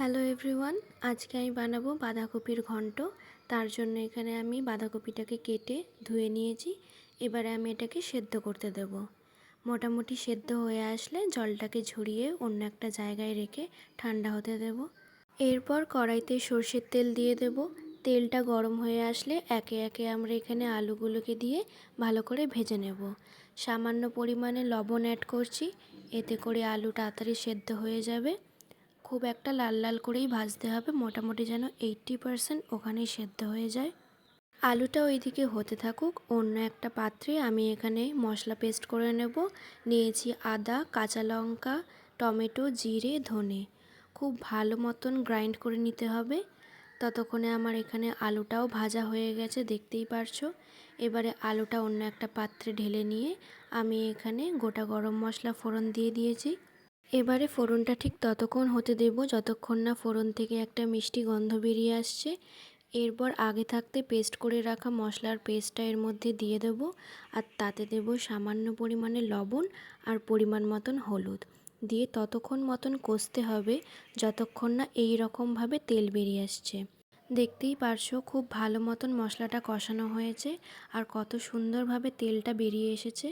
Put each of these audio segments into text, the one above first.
Hello everyone, আজকে আমি বানাবো বাঁধাকপির ঘন্ট। তার জন্য এখানে আমি বাঁধাকপিটাকে কেটে ধুয়ে নিয়েছি। এবারে আমি এটাকে সেদ্ধ করতে দেব। মোটামুটি সেদ্ধ হয়ে আসলে জলটাকে ঝরিয়ে অন্য একটা জায়গায় রেখে ঠান্ডা হতে দেব। এরপর কড়াইতে সর্ষের তেল দিয়ে দেব। তেলটা গরম হয়ে আসলে একে একে আমরা এখানে আলুগুলোকে দিয়ে ভালো করে ভেজে নেব। সামান্য পরিমাণে লবণ অ্যাড করছি, এতে করে আলু তাড়াতাড়ি সেদ্ধ হয়ে যাবে। খুব একটা লাল লাল করেই ভাজতে হবে, মোটামুটি যেন 80% ওখানেই সেদ্ধ হয়ে যায়। আলুটা ওইদিকে হতে থাকুক। অন্য একটা পাত্রে আমি এখানে মশলা পেস্ট করে নেব। নিয়েছি আদা, কাঁচা লঙ্কা, টমেটো, জিরে, ধনে। খুব ভালো মতন গ্রাইন্ড করে নিতে হবে। ততক্ষণে আমার এখানে আলুটাও ভাজা হয়ে গেছে, দেখতেই পারছো। এবারে আলুটা অন্য একটা পাত্রে ঢেলে নিয়ে আমি এখানে গোটা গরম মশলা ফোড়ন দিয়ে দিয়েছি। এবারে ফোড়নটা ঠিক ততক্ষণ হতে দেব যতক্ষণ না ফোড়ন থেকে একটা মিষ্টি গন্ধ বেরিয়ে আসছে। এরপর আগে থাকতে পেস্ট করে রাখা মশলার পেস্টটা এর মধ্যে দিয়ে দেব, আর তাতে দেব সামান্য পরিমাণে লবণ আর পরিমাণ মতন হলুদ দিয়ে ততক্ষণ মতন কষতে হবে যতক্ষণ না এই রকমভাবে তেল বেরিয়ে আসছে। দেখতেই পারছো খুব ভালো মতন মশলাটা কষানো হয়েছে আর কত সুন্দরভাবে তেলটা বেরিয়ে এসেছে।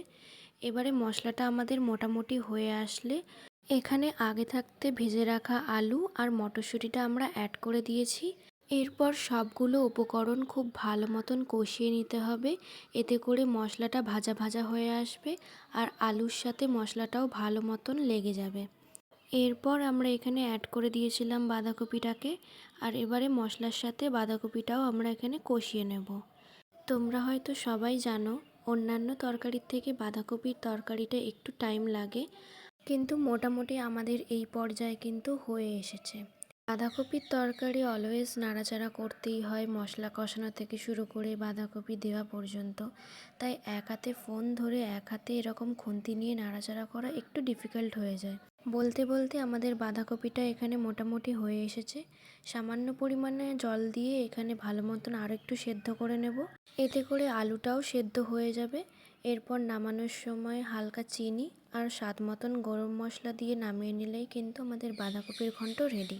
এবারে মশলাটা আমাদের মোটামুটি হয়ে আসলে এখানে আগে থাকতে ভেজে রাখা আলু আর মটরশুঁটিটা আমরা অ্যাড করে দিয়েছি। এরপর সবগুলো উপকরণ খুব ভালো মতন কষিয়ে নিতে হবে, এতে করে মশলাটা ভাজা ভাজা হয়ে আসবে আর আলুর সাথে মশলাটাও ভালো মতন লেগে যাবে। এরপর আমরা এখানে অ্যাড করে দিয়েছিলাম বাঁধাকপিটাকে, আর এবারে মশলার সাথে বাঁধাকপিটাও আমরা এখানে কষিয়ে নেব। তোমরা হয়তো সবাই জানো অন্যান্য তরকারির থেকে বাঁধাকপির তরকারিটা একটু টাইম লাগে, কিন্তু মোটামুটি আমাদের এই পর্যায়ে কিন্তু হয়ে এসেছে। বাঁধাকপির তরকারি অলওয়েজ নাড়াচাড়া করতেই হয়, মশলা কষানো থেকে শুরু করে বাঁধাকপি দেওয়া পর্যন্ত। তাই এক হাতে ফোন ধরে এক হাতে এরকম খুন্তি নিয়ে নাড়াচাড়া করা একটু ডিফিকাল্ট হয়ে যায়। বলতে বলতে আমাদের বাঁধাকপিটা এখানে মোটামুটি হয়ে এসেছে। সামান্য পরিমাণে জল দিয়ে এখানে ভালো মতন আর একটু সেদ্ধ করে নেব, এতে করে আলুটাও সেদ্ধ হয়ে যাবে। এরপর নামানোর সময় হালকা চিনি আর স্বাদ মতন গরম মশলা দিয়ে নামিয়ে নিলেই কিন্তু আমাদের বাঁধাকপির ঘন্ট রেডি।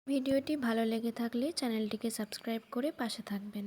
ভিডিওটি ভালো লেগে থাকলে চ্যানেলটিকে সাবস্ক্রাইব করে পাশে থাকবেন।